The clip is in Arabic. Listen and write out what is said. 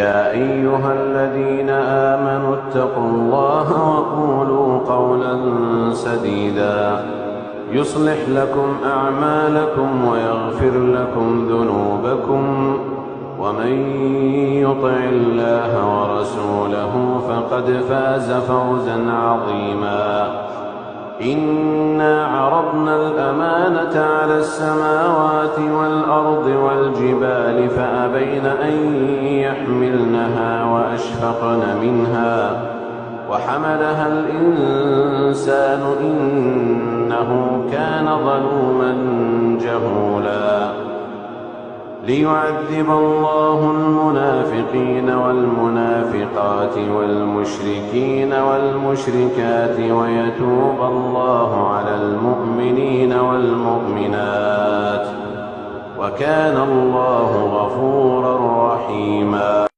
يا أيها الذين آمنوا اتقوا الله وقولوا قولا سديدا يصلح لكم أعمالكم ويغفر لكم ذنوبكم ومن يطع الله ورسوله فقد فاز فوزا عظيما. إنا عرضنا الأمانة على السماوات والأرض والجبال فأبين أن يحملنها وأشفقن منها وحملها الإنسان إنه كان ظلوما جهولا. ليعذب الله المنافقين والمنافقات والمشركين والمشركات ويتوب الله على المؤمنين والمؤمنات وكان الله غفورا رحيما.